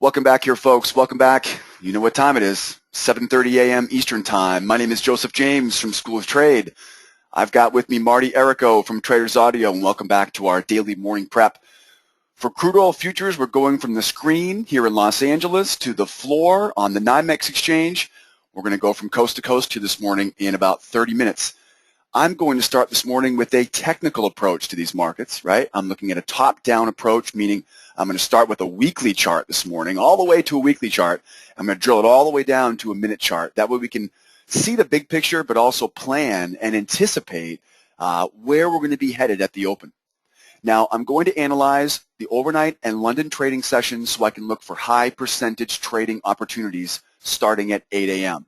Welcome back here, folks. Welcome back. You know what time it is, 7:30 a.m. Eastern Time. My name is Joseph James from School of Trade. I've got with me Marty Errico from Traders Audio, and welcome back to our daily morning prep. For crude oil futures, we're going from the screen here in Los Angeles to the floor on the NYMEX exchange. We're going to go from coast to coast here this morning in about 30 minutes. I'm going to start this morning with a technical approach to these markets, right? I'm looking at a top-down approach, meaning I'm going to start with a weekly chart this morning, all the way to a weekly chart. I'm going to drill it all the way down to a minute chart. That way we can see the big picture, but also plan and anticipate where we're going to be headed at the open. Now, I'm going to analyze the overnight and London trading sessions so I can look for high percentage trading opportunities starting at 8 a.m.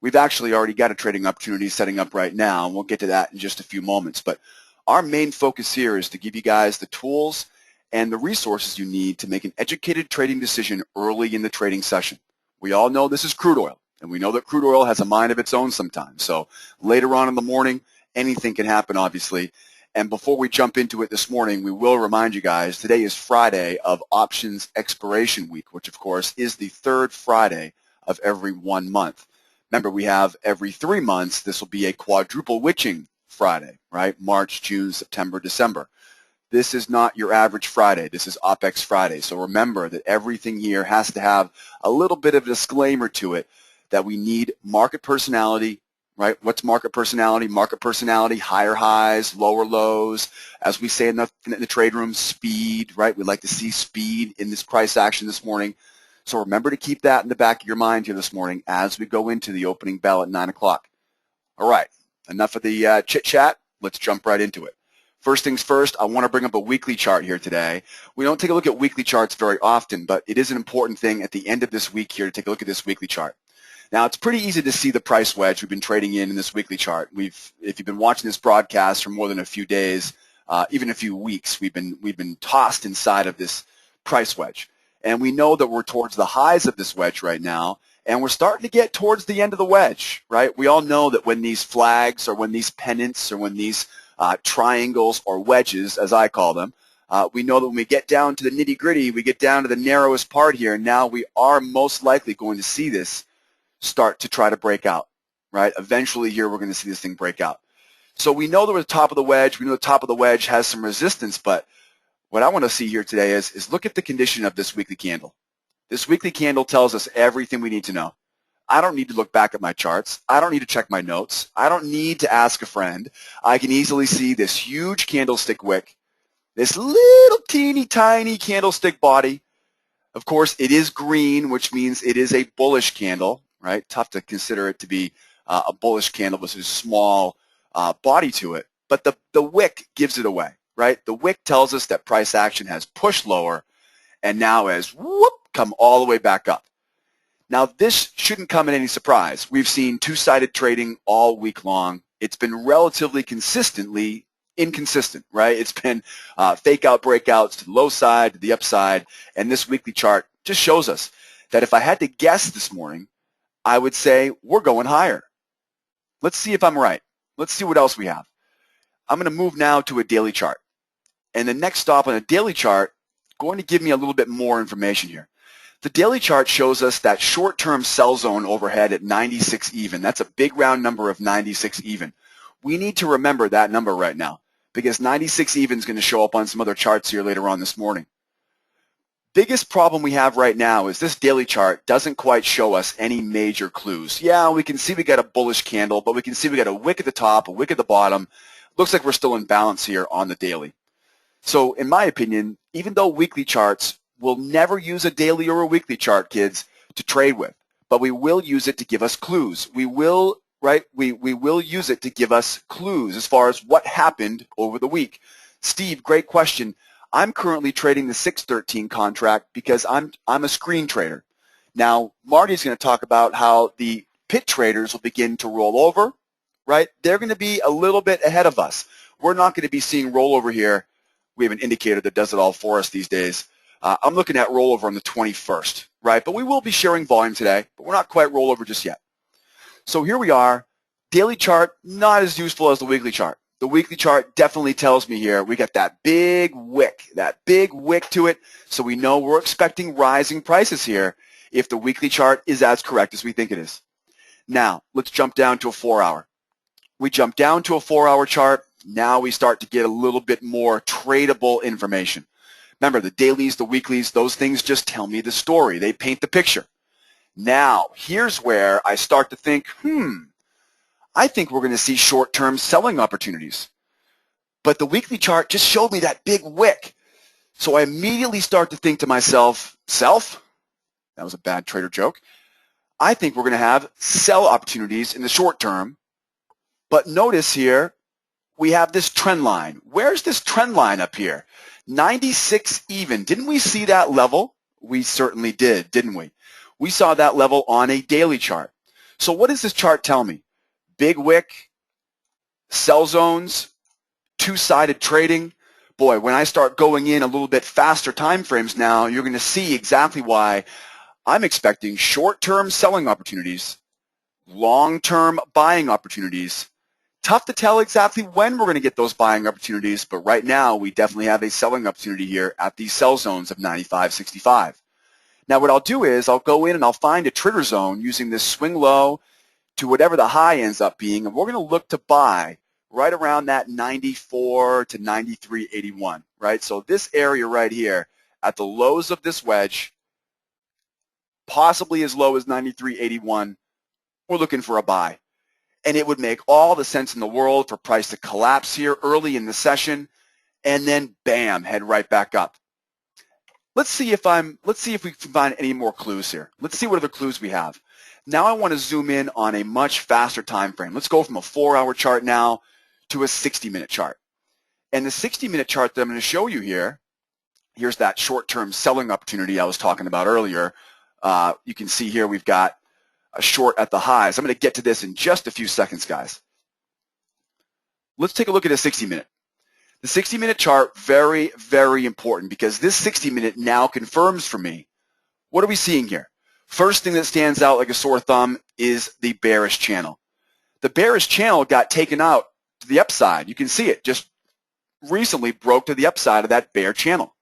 We've actually already got a trading opportunity setting up right now, and we'll get to that in just a few moments. But our main focus here is to give you guys the tools and the resources you need to make an educated trading decision early in the trading session. We all know this is crude oil, and we know that crude oil has a mind of its own sometimes. So later on in the morning, anything can happen, obviously. And before we jump into it this morning, we will remind you guys, today is Friday of options expiration week, which, of course, is the third Friday of every 1 month. Remember, we have every 3 months, this will be a quadruple witching Friday, right? March, June, September, December. This is not your average Friday. This is OPEX Friday. So remember that everything here has to have a little bit of a disclaimer to it that we need market personality, right? What's market personality? Market personality, higher highs, lower lows. As we say in the trade room, speed, right? We'd like to see speed in this price action this morning. So remember to keep that in the back of your mind here this morning as we go into the opening bell at 9 o'clock. All right, enough of the chit-chat. Let's jump right into it. First things first, I want to bring up a weekly chart here today. We don't take a look at weekly charts very often, but it is an important thing at the end of this week here to take a look at this weekly chart. Now, it's pretty easy to see the price wedge we've been trading in this weekly chart. If you've been watching this broadcast for more than a few days, even a few weeks, we've been tossed inside of this price wedge. And we know that we're towards the highs of this wedge right now, and we're starting to get towards the end of the wedge, right? We all know that when these flags or when these pennants or when these triangles or wedges, as I call them, we know that when we get down to the nitty-gritty, we get down to the narrowest part here, and now we are most likely going to see this start to try to break out, right? Eventually here we're going to see this thing break out. So we know that we're at the top of the wedge. We know the top of the wedge has some resistance, but what I want to see here today is look at the condition of this weekly candle. This weekly candle tells us everything we need to know. I don't need to look back at my charts. I don't need to check my notes. I don't need to ask a friend. I can easily see this huge candlestick wick, this little teeny tiny candlestick body. Of course, it is green, which means it is a bullish candle, right? Tough to consider it to be a bullish candle with a small body to it. But the wick gives it away. Right? The wick tells us that price action has pushed lower and now has come all the way back up. Now, this shouldn't come at any surprise. We've seen two-sided trading all week long. It's been relatively consistently inconsistent, right? It's been fake out breakouts to the low side, to the upside, and this weekly chart just shows us that if I had to guess this morning, I would say we're going higher. Let's see if I'm right. Let's see what else we have. I'm going to move now to a daily chart. And the next stop on a daily chart is going to give me a little bit more information here. The daily chart shows us that short-term sell zone overhead at 96 even. That's a big round number of 96 even. We need to remember that number right now because 96 even is going to show up on some other charts here later on this morning. Biggest problem we have right now is this daily chart doesn't quite show us any major clues. Yeah, we can see we got a bullish candle, but we can see we got a wick at the top, a wick at the bottom. Looks like we're still in balance here on the daily. So in my opinion, even though weekly charts will never use a daily or a weekly chart, kids, to trade with, but we will use it to give us clues. We will, right? We will use it to give us clues as far as what happened over the week. Steve, great question. I'm currently trading the 613 contract because I'm a screen trader. Now, Marty's going to talk about how the pit traders will begin to roll over, right? They're going to be a little bit ahead of us. We're not going to be seeing rollover here. We have an indicator that does it all for us these days. I'm looking at rollover on the 21st, right? But we will be sharing volume today, but we're not quite rollover just yet. So here we are. Daily chart, not as useful as the weekly chart. The weekly chart definitely tells me here we got that big wick to it, so we know we're expecting rising prices here if the weekly chart is as correct as we think it is. Now, let's jump down to a 4-hour. We jump down to a 4-hour chart. Now we start to get a little bit more tradable information. Remember, the dailies, the weeklies, those things just tell me the story. They paint the picture. Now, here's where I start to think, I think we're going to see short-term selling opportunities. But the weekly chart just showed me that big wick. So I immediately start to think to myself, that was a bad trader joke. I think we're going to have sell opportunities in the short term. But notice here, we have this trend line. Where's this trend line up here? 96 even. Didn't we see that level? We certainly did, didn't we? We saw that level on a daily chart. So what does this chart tell me? Big wick, sell zones, two-sided trading. Boy, when I start going in a little bit faster time frames now, you're going to see exactly why I'm expecting short-term selling opportunities, long-term buying opportunities. Tough to tell exactly when we're going to get those buying opportunities, but right now we definitely have a selling opportunity here at these sell zones of 95.65. Now what I'll do is I'll go in and I'll find a trigger zone using this swing low to whatever the high ends up being, and we're going to look to buy right around that 94 to 93.81, right? So this area right here at the lows of this wedge, possibly as low as 93.81, we're looking for a buy. And it would make all the sense in the world for price to collapse here early in the session and then bam, head right back up. Let's see if we can find any more clues here. Let's see what other clues we have. Now I want to zoom in on a much faster time frame. Let's go from a 4-hour chart now to a 60-minute chart. And the 60-minute chart that I'm going to show you here, here's that short-term selling opportunity I was talking about earlier. You can see here we've got a short at the highs. I'm going to get to this in just a few seconds, guys. Let's take a look at a 60-minute. The 60-minute chart, very, very important because this 60-minute now confirms for me. What are we seeing here? First thing that stands out like a sore thumb is the bearish channel. The bearish channel got taken out to the upside. You can see it just recently broke to the upside of that bear channel.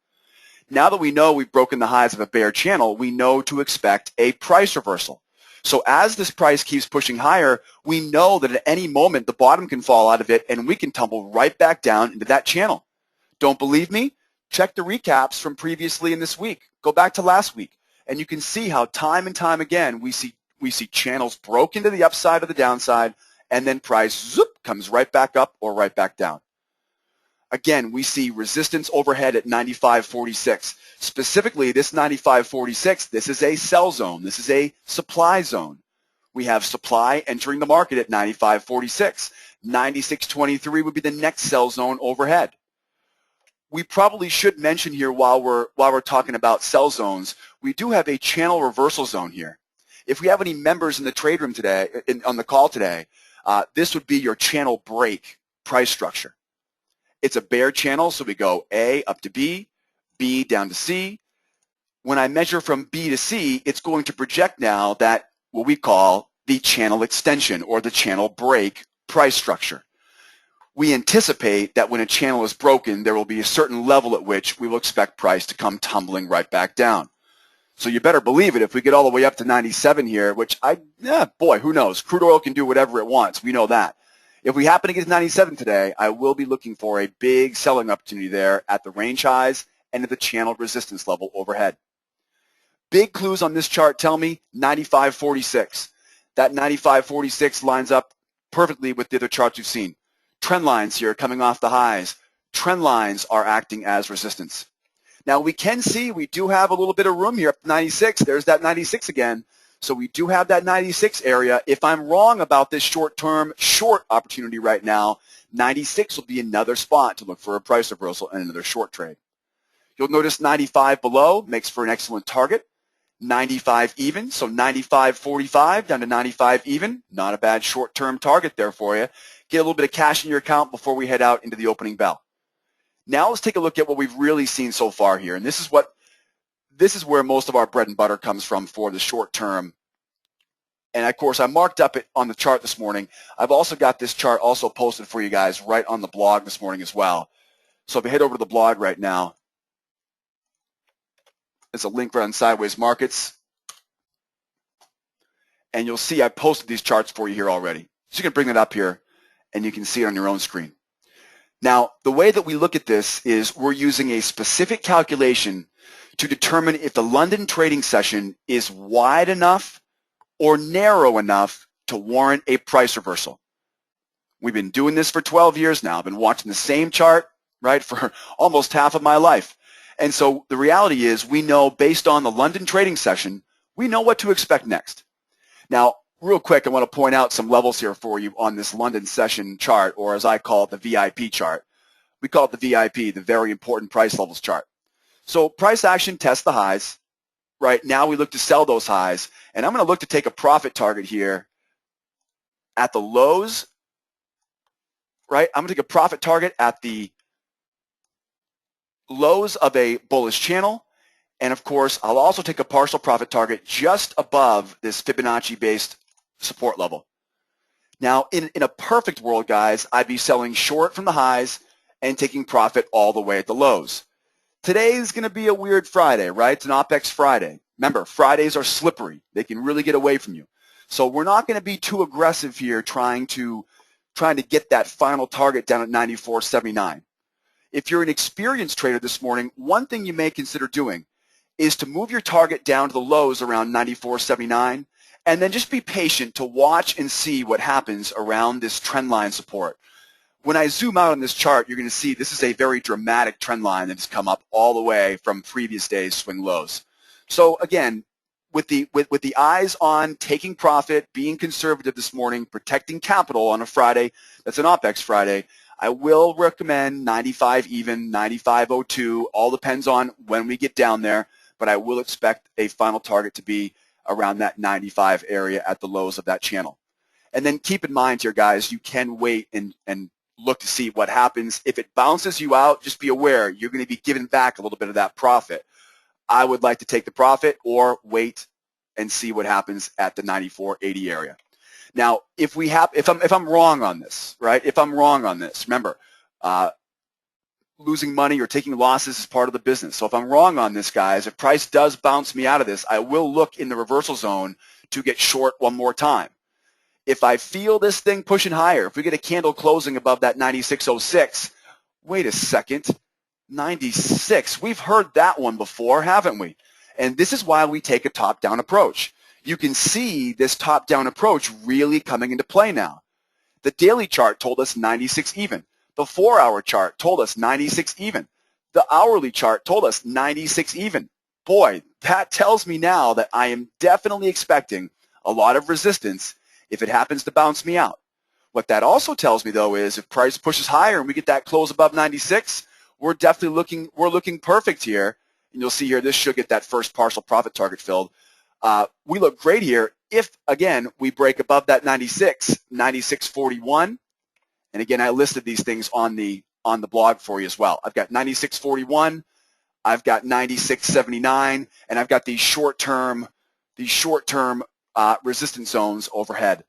Now that we know we've broken the highs of a bear channel, we know to expect a price reversal. So as this price keeps pushing higher, we know that at any moment the bottom can fall out of it and we can tumble right back down into that channel. Don't believe me? Check the recaps from previously in this week. Go back to last week and you can see how time and time again we see channels broke into the upside or the downside and then price zoop, comes right back up or right back down. Again, we see resistance overhead at 95.46. Specifically, this 95.46, this is a sell zone. This is a supply zone. We have supply entering the market at 95.46. 96.23 would be the next sell zone overhead. We probably should mention here while we're talking about sell zones, we do have a channel reversal zone here. If we have any members in the trade room today, on the call today, this would be your channel break price structure. It's a bear channel, so we go A up to B, B down to C. When I measure from B to C, it's going to project now that what we call the channel extension or the channel break price structure. We anticipate that when a channel is broken, there will be a certain level at which we will expect price to come tumbling right back down. So you better believe it. If we get all the way up to 97 here, which boy, who knows? Crude oil can do whatever it wants. We know that. If we happen to get to 97 today, I will be looking for a big selling opportunity there at the range highs and at the channel resistance level overhead. Big clues on this chart tell me 95.46. That 95.46 lines up perfectly with the other charts you've seen. Trend lines here coming off the highs. Trend lines are acting as resistance. Now we can see we do have a little bit of room here up to 96. There's that 96 again. So we do have that 96 area. If I'm wrong about this short-term short opportunity right now, 96 will be another spot to look for a price reversal and another short trade. You'll notice 95 below makes for an excellent target. 95 even, so 95.45 down to 95 even. Not a bad short-term target there for you. Get a little bit of cash in your account before we head out into the opening bell. Now let's take a look at what we've really seen so far here, and this is where most of our bread and butter comes from for the short-term And of course, I marked up it on the chart this morning. I've also got this chart also posted for you guys right on the blog this morning as well. So if you head over to the blog right now, there's a link right on Sideways Markets. And you'll see I posted these charts for you here already. So you can bring it up here and you can see it on your own screen. Now, the way that we look at this is we're using a specific calculation to determine if the London trading session is wide enough or narrow enough to warrant a price reversal. We've been doing this for 12 years now. I've been watching the same chart, right, for almost half of my life. And so the reality is we know based on the London trading session, we know what to expect next. Now, real quick, I want to point out some levels here for you on this London session chart, or as I call it, the VIP chart. We call it the VIP, the very important price levels chart. So price action tests the highs. Right now we look to sell those highs, and I'm going to look to take a profit target here at the lows. Right, I'm going to take a profit target at the lows of a bullish channel. And of course, I'll also take a partial profit target just above this Fibonacci-based support level. Now, in a perfect world, guys, I'd be selling short from the highs and taking profit all the way at the lows. Today is going to be a weird Friday, right? It's an OPEX Friday. Remember, Fridays are slippery. They can really get away from you. So we're not going to be too aggressive here trying to get that final target down at 94.79. If you're an experienced trader this morning, one thing you may consider doing is to move your target down to the lows around 94.79 and then just be patient to watch and see what happens around this trend line support. When I zoom out on this chart, you're going to see this is a very dramatic trend line that has come up all the way from previous days' swing lows. So again, with the eyes on taking profit, being conservative this morning, protecting capital on a Friday, that's an OPEX Friday, I will recommend 95 even, 95.02, all depends on when we get down there, but I will expect a final target to be around that 95 area at the lows of that channel. And then keep in mind here, guys, you can wait and look to see what happens. If it bounces you out, just be aware you're going to be giving back a little bit of that profit. I would like to take the profit or wait and see what happens at the 94.80 area. Now, if I'm wrong on this, right? If I'm wrong on this, remember, losing money or taking losses is part of the business. So if I'm wrong on this, guys, if price does bounce me out of this, I will look in the reversal zone to get short one more time. If I feel this thing pushing higher, if we get a candle closing above that 96.06, wait a second, 96. We've heard that one before, haven't we? And this is why we take a top-down approach. You can see this top-down approach really coming into play now. The daily chart told us 96 even. The 4-hour chart told us 96 even. The hourly chart told us 96 even. Boy, that tells me now that I am definitely expecting a lot of resistance if it happens to bounce me out. What that also tells me, though, is if price pushes higher and we get that close above 96, we're definitely looking perfect here. And you'll see here, this should get that first partial profit target filled. We look great here if, again, we break above that 96, 96.41. And again, I listed these things on the blog for you as well. I've got 96.41, I've got 96.79, and I've got these short-term resistance zones overhead,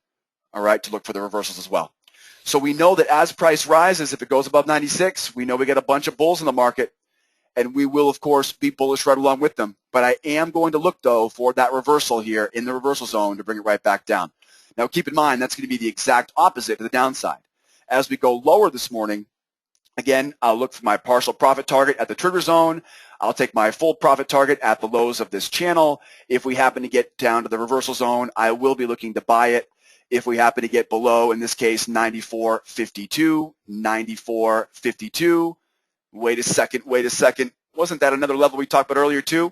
all right, to look for the reversals as well. So we know that as price rises, if it goes above 96, we know we get a bunch of bulls in the market, and we will, of course, be bullish right along with them. But I am going to look, though, for that reversal here in the reversal zone to bring it right back down. Now, keep in mind, that's going to be the exact opposite to the downside. As we go lower this morning, again, I'll look for my partial profit target at the trigger zone. I'll take my full profit target at the lows of this channel. If we happen to get down to the reversal zone, I will be looking to buy it. If we happen to get below, in this case, 94.52, 94.52, wait a second. Wasn't that another level we talked about earlier too?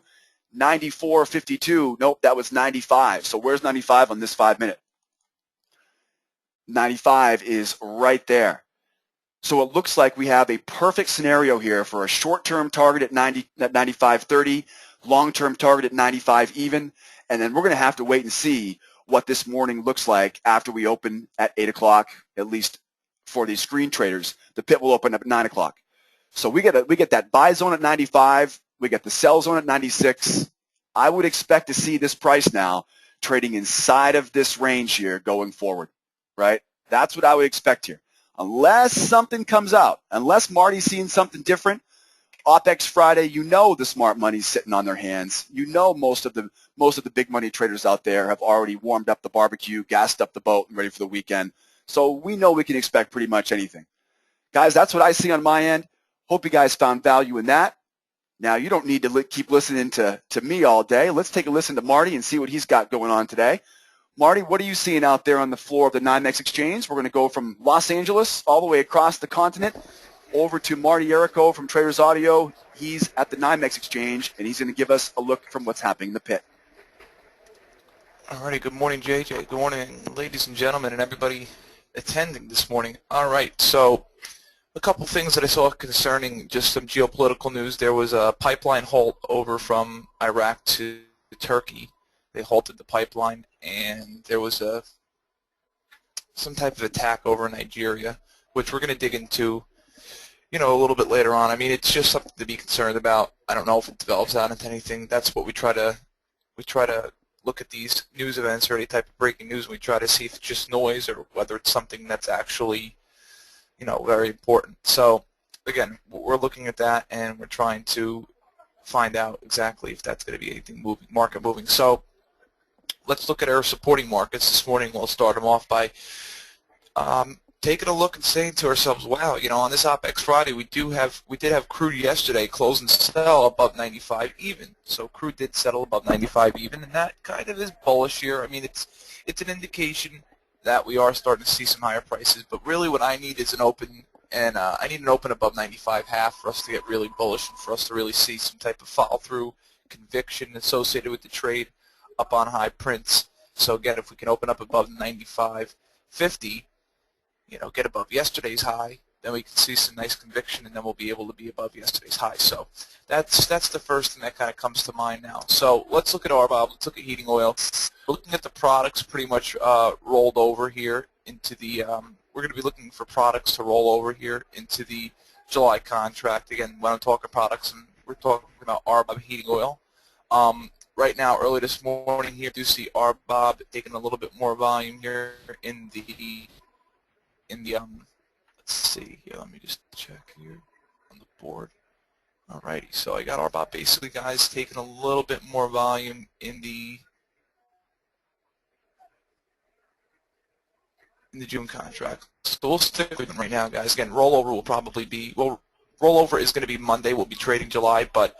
94.52, nope, that was 95. So where's 95 on this 5-minute? 95 is right there. So it looks like we have a perfect scenario here for a short-term target at 95.30, long-term target at 95 even, and then we're going to have to wait and see what this morning looks like after we open at 8 o'clock, at least for these screen traders. The pit will open up at 9 o'clock. So we get that buy zone at 95, we get the sell zone at 96. I would expect to see this price now trading inside of this range here going forward, right? That's what I would expect here. Unless something comes out, unless Marty's seeing something different, OPEX Friday, you know the smart money's sitting on their hands. You know most of the big money traders out there have already warmed up the barbecue, gassed up the boat, and ready for the weekend. So we know we can expect pretty much anything. Guys, that's what I see on my end. Hope you guys found value in that. Now, you don't need to keep listening to me all day. Let's take a listen to Marty and see what he's got going on today. Marty, what are you seeing out there on the floor of the NYMEX Exchange? We're going to go from Los Angeles all the way across the continent over to Marty Errico from Traders Audio. He's at the NYMEX Exchange, and he's going to give us a look from what's happening in the pit. All righty, good morning, JJ. Good morning, ladies and gentlemen, and everybody attending this morning. All right, so a couple things that I saw concerning just some geopolitical news. There was a pipeline halt over from Iraq to Turkey. They halted the pipeline, and there was some type of attack over Nigeria, which we're going to dig into, a little bit later on. I mean, it's just something to be concerned about. I don't know if it develops out into anything. That's what we try to look at these news events or any type of breaking news. We try to see if it's just noise or whether it's something that's actually, very important. So again, we're looking at that, and we're trying to find out exactly if that's going to be anything moving, market moving. So let's look at our supporting markets this morning. We'll start them off by taking a look and saying to ourselves, wow, on this OPEX Friday, we did have crude yesterday close and sell above 95 even. So crude did settle above 95 even, and that kind of is bullish here. I mean, it's an indication that we are starting to see some higher prices, but really what I need is an open, and I need an open above 95.5 for us to get really bullish and for us to really see some type of follow-through conviction associated with the trade up on high prints. So again, if we can open up above 95.50, get above yesterday's high, then we can see some nice conviction, and then we'll be able to be above yesterday's high. So that's the first thing that kind of comes to mind now. So let's look at RBOB. Let's look at heating oil. Looking at the products pretty much rolled over here into the we're going to be looking for products to roll over here into the July contract. Again, when I'm talking products, and we're talking about RBOB heating oil. Right now, early this morning here, do see RBOB taking a little bit more volume here in the let's see here, let me just check here on the board. Alrighty, so I got RBOB basically, guys, taking a little bit more volume in the June contract. So we'll stick with them right now, guys. Again, rollover will probably be, rollover is going to be Monday. We'll be trading July, but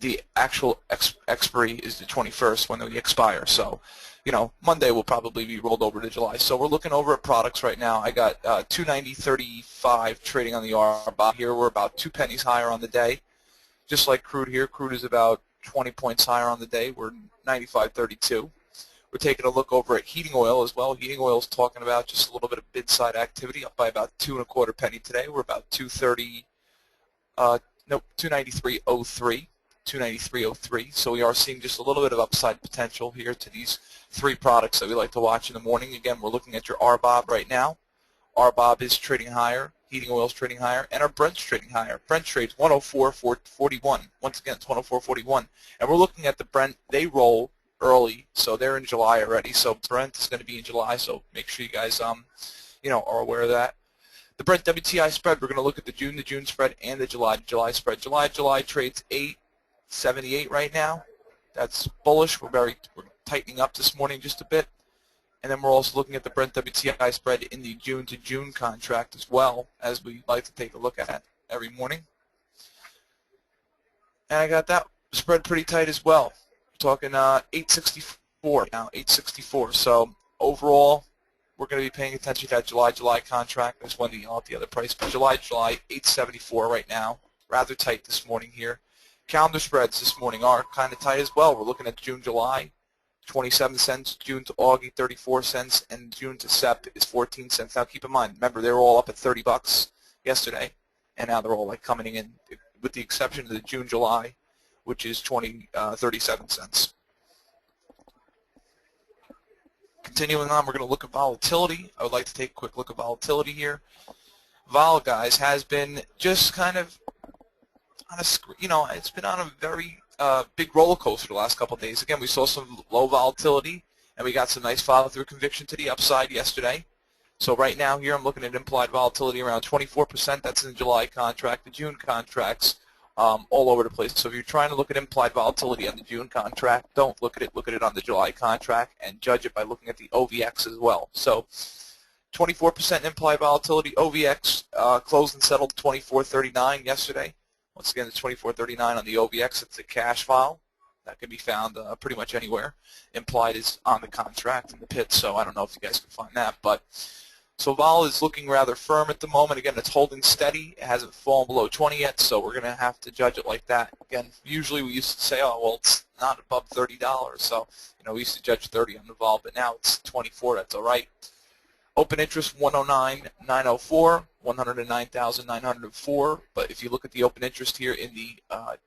the actual expiry is the 21st when they expire. So, Monday will probably be rolled over to July. So we're looking over at products right now. I got 290.35 trading on the RBOB here. We're about 2 pennies higher on the day. Just like crude here. Crude is about 20 points higher on the day. We're 95.32. We're taking a look over at heating oil as well. Heating oil is talking about just a little bit of bid side activity, up by about 2 1/4 penny today. We're about 293.03. 293.03. So we are seeing just a little bit of upside potential here to these 3 products that we like to watch in the morning. Again, we're looking at your RBOB right now. RBOB is trading higher. Heating oil is trading higher. And our Brent's trading higher. Brent trades 104.41. Once again, it's 104.41. And we're looking at the Brent. They roll early, so they're in July already. So Brent is going to be in July, so make sure you guys are aware of that. The Brent WTI spread, we're going to look at the June spread and the July spread. July trades 8.78 right now. That's bullish. We're tightening up this morning just a bit. And then we're also looking at the Brent WTI spread in the June to June contract as well, as we like to take a look at every morning. And I got that spread pretty tight as well. We're talking 8.64 now, 8.64. So overall, we're going to be paying attention to that July contract. I just wanted to yell out the other price. But July, 8.74 right now. Rather tight this morning here. Calendar spreads this morning are kind of tight as well. We're looking at June, July, 27 cents. June to August, 34 cents. And June to Sep is 14 cents. Now keep in mind, remember, they were all up at 30 bucks yesterday. And now they're all coming in, with the exception of the June, July, which is 37 cents. Continuing on, we're going to look at volatility. I would like to take a quick look at volatility here. Vol, guys, has been just kind of on a, it's been on a very big roller coaster the last couple of days. Again, we saw some low volatility, and we got some nice follow-through conviction to the upside yesterday. So right now here I'm looking at implied volatility around 24%. That's in the July contract. The June contracts all over the place. So if you're trying to look at implied volatility on the June contract, don't look at it. Look at it on the July contract and judge it by looking at the OVX as well. So 24% implied volatility. OVX closed and settled 24.39 yesterday. Once again, it's 24.39 on the OVX. It's a cash file that can be found pretty much anywhere. Implied is on the contract in the pit, so I don't know if you guys can find that. But so vol is looking rather firm at the moment. Again, it's holding steady. It hasn't fallen below 20 yet, so we're going to have to judge it like that. Again, usually we used to say, oh, well, it's not above $30. So, we used to judge 30 on the vol, but now it's 24. That's all right. Open interest 109,904, 109,904. But if you look at the open interest here in the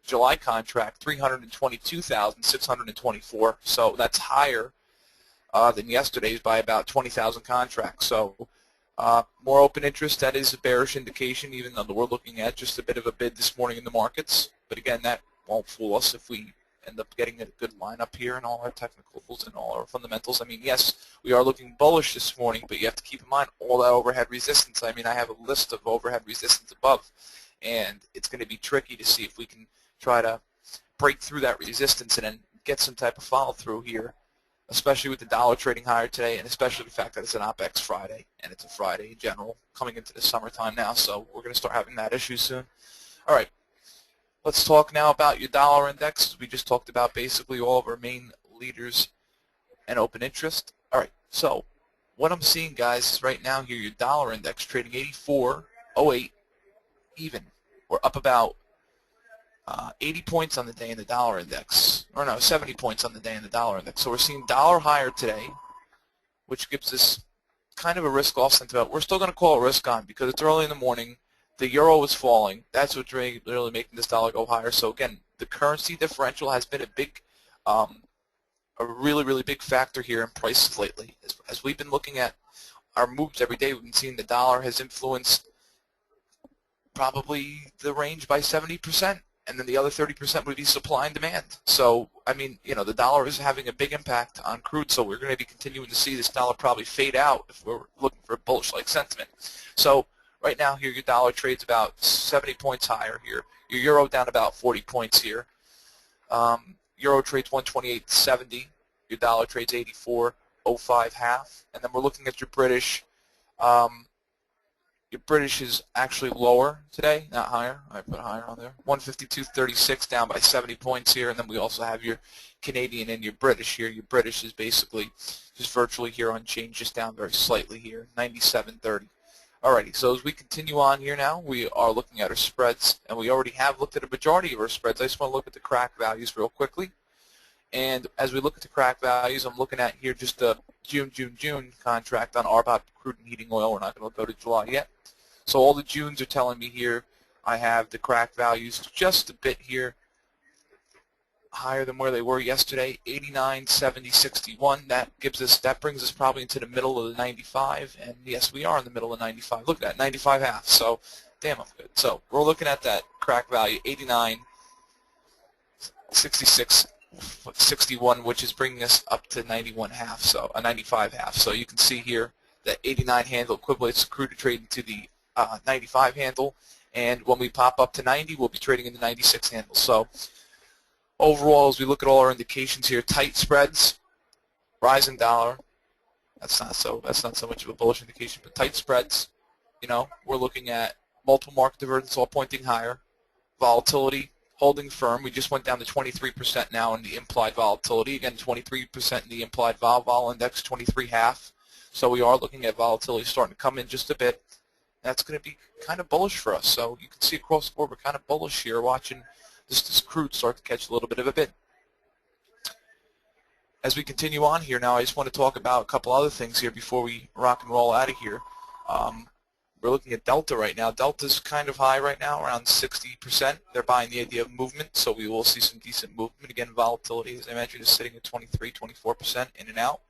July contract, 322,624. So that's higher than yesterday's by about 20,000 contracts. So more open interest, that is a bearish indication, even though we're looking at just a bit of a bid this morning in the markets. But again, that won't fool us if we end up getting a good lineup here in all our technicals and all our fundamentals. I mean, yes, we are looking bullish this morning, but you have to keep in mind all that overhead resistance. I mean, I have a list of overhead resistance above, and it's going to be tricky to see if we can try to break through that resistance and then get some type of follow-through here, especially with the dollar trading higher today, and especially the fact that it's an OPEX Friday, and it's a Friday in general coming into the summertime now, so we're going to start having that issue soon. All right. Let's talk now about your dollar index. We just talked about basically all of our main leaders and open interest. All right, so what I'm seeing, guys, is right now here your dollar index trading 84.08 even. We're up about 80 points on the day in the dollar index. Or no, 70 points on the day in the dollar index. So we're seeing dollar higher today, which gives us kind of a risk-off sentiment. We're still going to call it risk-on because it's early in the morning. The euro is falling. That's what's really making this dollar go higher. So again, the currency differential has been a big, a really, really big factor here in prices lately. As we've been looking at our moves every day, we've been seeing the dollar has influenced probably the range by 70%, and then the other 30% would be supply and demand. So, I mean, the dollar is having a big impact on crude, so we're going to be continuing to see this dollar probably fade out if we're looking for bullish-like sentiment. So, right now here your dollar trades about 70 points higher here. Your euro down about 40 points here. Euro trades 128.70. Your dollar trades 84.05 half. And then we're looking at your British. Your British is actually lower today, not higher. I put higher on there. 152.36 down by 70 points here. And then we also have your Canadian and your British here. Your British is basically just virtually here unchanged, just down very slightly here, 97.30. Alrighty, so as we continue on here now, we are looking at our spreads, and we already have looked at a majority of our spreads. I just want to look at the crack values real quickly. And as we look at the crack values, I'm looking at here just the June contract on RBOT crude and heating oil. We're not going to go to July yet. So all the Junes are telling me here I have the crack values just a bit here higher than where they were yesterday, 89, 70, 61. That brings us probably into the middle of the 95, and yes, we are in the middle of 95. Look at that, 95 half. So, damn, I'm good. So we're looking at that crack value, 89, 66, 61, which is bringing us up to 91 half, so a 95 half. So you can see here that 89 handle equates crude to trade into the 95 handle, and when we pop up to 90, we'll be trading in the 96 handle. So overall, as we look at all our indications here, tight spreads, rising dollar. That's not so much of a bullish indication, but tight spreads. We're looking at multiple market divergence all pointing higher. Volatility holding firm. We just went down to 23% now in the implied volatility. Again, 23% in the implied vol index, 23 half. So we are looking at volatility starting to come in just a bit. That's going to be kind of bullish for us. So you can see across the board we're kind of bullish here, watching this crude start to catch a little bit of a bid. As we continue on here now, I just want to talk about a couple other things here before we rock and roll out of here. We're looking at Delta right now. Delta's kind of high right now, around 60%. They're buying the idea of movement, so we will see some decent movement. Again, volatility, as I mentioned, is sitting at 23, 24% in and out.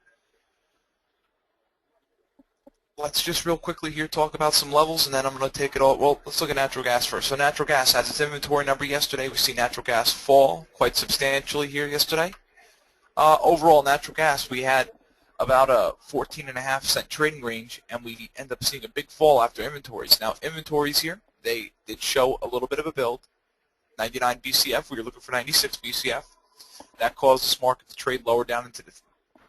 let's just real quickly here talk about some levels, and then I'm going to take it all. Well, let's look at natural gas first. So natural gas has its inventory number yesterday. We see natural gas fall quite substantially here yesterday. Overall, natural gas, we had about a 14.5 cent trading range, and we end up seeing a big fall after inventories. Now, inventories here, they did show a little bit of a build. 99 BCF, we were looking for 96 BCF. That caused this market to trade lower down into the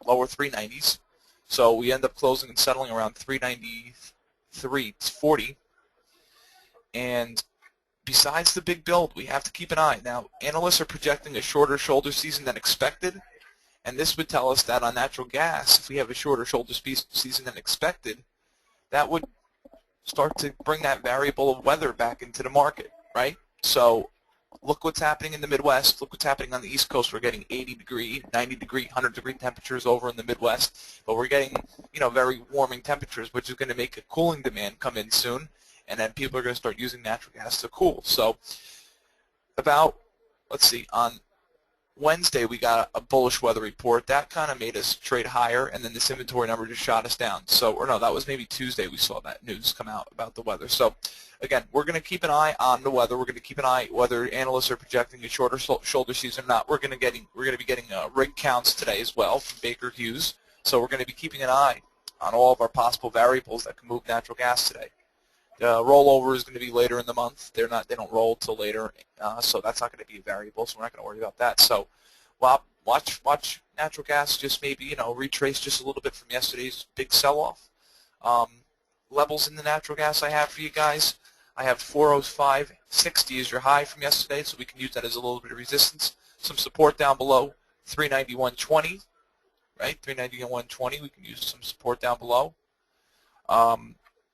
lower 390s. So we end up closing and settling around 393.40. And besides the big build, we have to keep an eye. Now, analysts are projecting a shorter shoulder season than expected. And this would tell us that on natural gas, if we have a shorter shoulder season than expected, that would start to bring that variable of weather back into the market, right? So look what's happening in the Midwest. Look what's happening on the East Coast. We're getting 80-degree, 90-degree, 100-degree temperatures over in the Midwest. But we're getting, very warming temperatures, which is going to make a cooling demand come in soon. And then people are going to start using natural gas to cool. So on Wednesday, we got a bullish weather report. That kind of made us trade higher, and then this inventory number just shot us down. That was maybe Tuesday we saw that news come out about the weather. So, again, we're going to keep an eye on the weather. We're going to keep an eye whether analysts are projecting a shorter shoulder season or not. We're going to be getting rig counts today as well from Baker Hughes. So we're going to be keeping an eye on all of our possible variables that can move natural gas today. Rollover is going to be later in the month. They don't roll till later, so that's not going to be a variable. So we're not going to worry about that. So, watch natural gas just maybe retrace just a little bit from yesterday's big sell-off. Levels in the natural gas I have for you guys. I have 405.60 as your high from yesterday, so we can use that as a little bit of resistance. Some support down below 391.20, right? 391.20. We can use some support down below.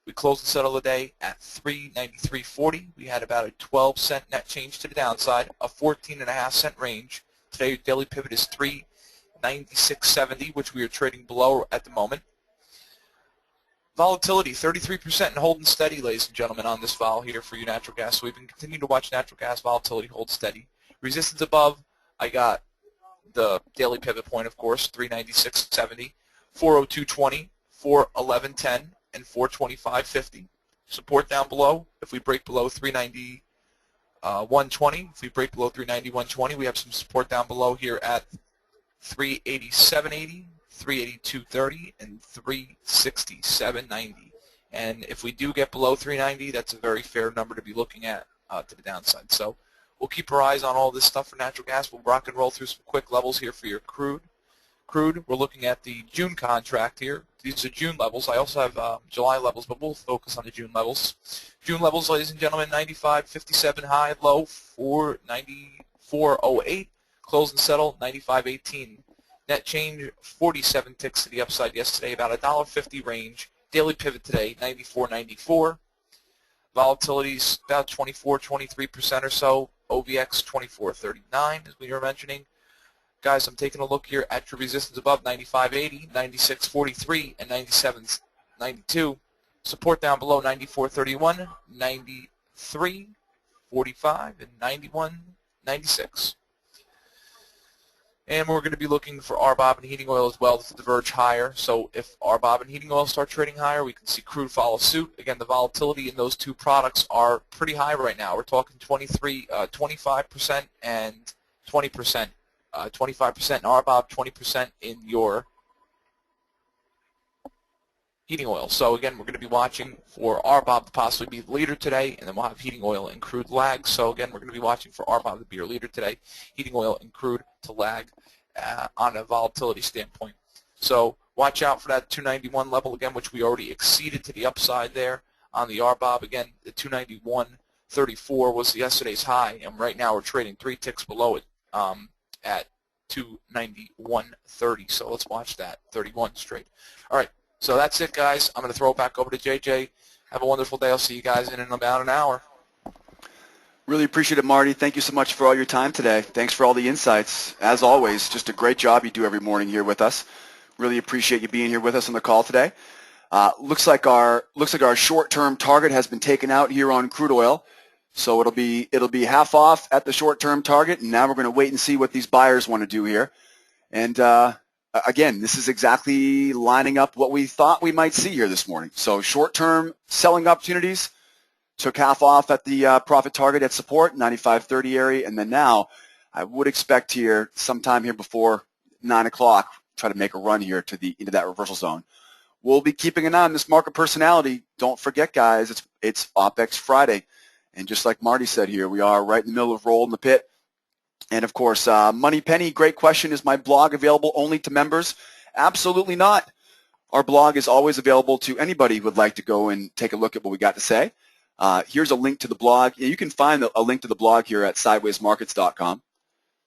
We closed and settled the day at 393.40. We had about a 12-cent net change to the downside, a 14.5-cent range. Today, daily pivot is 396.70, which we are trading below at the moment. Volatility, 33% and holding steady, ladies and gentlemen, on this vol here for your natural gas. So we've been continuing to watch natural gas volatility hold steady. Resistance above, I got the daily pivot point, of course, 396.70, 402.20, 411.10. and 425.50. Support down below. If we break below 391.20, if we break below 391.20, we have some support down below here at 387.80, 382.30, and 367.90. And if we do get below 390, that's a very fair number to be looking at to the downside. So we'll keep our eyes on all this stuff for natural gas. We'll rock and roll through some quick levels here for your crude. We're looking at the June contract here. These are June levels. I also have July levels, but we'll focus on the June levels. June levels, ladies and gentlemen, 95.57 high, low, 494.08. Close and settle, 95.18. Net change, 47 ticks to the upside yesterday, about $1.50 range. Daily pivot today, 94.94. Volatility's about 23% or so. OVX, 24.39, as we were mentioning. Guys, I'm taking a look here at your resistance above 95.80, 96.43, and 97.92. Support down below 94.31, 93.45, and 91.96. And we're going to be looking for RBOB and heating oil as well to diverge higher. So if RBOB and heating oil start trading higher, we can see crude follow suit. Again, the volatility in those two products are pretty high right now. We're talking 25% and 20%. 25% in RBOB, 20% in your heating oil. So again, we're going to be watching for RBOB to possibly be the leader today, and then we'll have heating oil and crude lag. So again, we're going to be watching for RBOB to be your leader today, heating oil and crude to lag on a volatility standpoint. So watch out for that 291 level again, which we already exceeded to the upside there on the RBOB. Again, the 291.34 was yesterday's high, and right now we're trading 3 ticks below it. At 291.30. So let's watch that 31 straight. All right, so that's it, guys. I'm going to throw it back over to JJ. Have a wonderful day. I'll see you guys in about an hour. Really appreciate it, Marty. Thank you so much for all your time today. Thanks for all the insights. As always, just a great job you do every morning here with us. Really appreciate you being here with us on the call today. Looks like our short-term target has been taken out here on crude oil. So it'll be half off at the short-term target, and now we're going to wait and see what these buyers want to do here. And again, this is exactly lining up what we thought we might see here this morning. So short-term selling opportunities took half off at the profit target at support, 95.30 area, and then now I would expect here sometime here before 9 o'clock, try to make a run here to into that reversal zone. We'll be keeping an eye on this market personality. Don't forget, guys, it's OPEX Friday. And just like Marty said here, we are right in the middle of roll in the pit. And of course, Money Penny, great question. Is my blog available only to members? Absolutely not. Our blog is always available to anybody who would like to go and take a look at what we got to say. Here's a link to the blog. You can find a link to the blog here at sidewaysmarkets.com.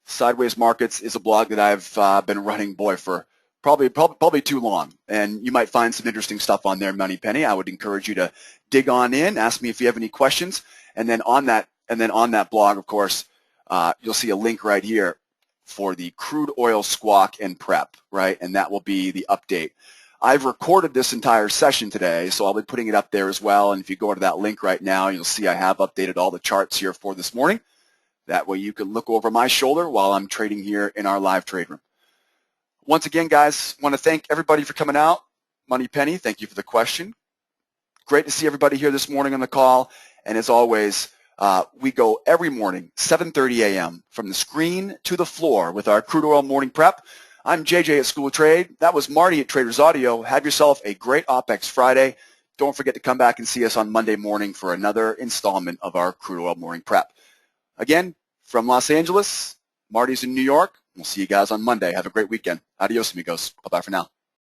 Sideways Markets is a blog that I've been running, boy, for probably too long, and you might find some interesting stuff on there, Money Penny. I would encourage you to dig on in, ask me if you have any questions, and then on that blog, of course, you'll see a link right here for the crude oil squawk and prep, right? And that will be the update. I've recorded this entire session today, so I'll be putting it up there as well. And if you go to that link right now, you'll see I have updated all the charts here for this morning. That way you can look over my shoulder while I'm trading here in our live trade room. Once again, guys, want to thank everybody for coming out. Money Penny, thank you for the question. Great to see everybody here this morning on the call. And as always, we go every morning, 7:30 a.m., from the screen to the floor with our crude oil morning prep. I'm JJ at School of Trade. That was Marty at Traders Audio. Have yourself a great OPEX Friday. Don't forget to come back and see us on Monday morning for another installment of our crude oil morning prep. Again, from Los Angeles, Marty's in New York. We'll see you guys on Monday. Have a great weekend. Adios, amigos. Bye-bye for now.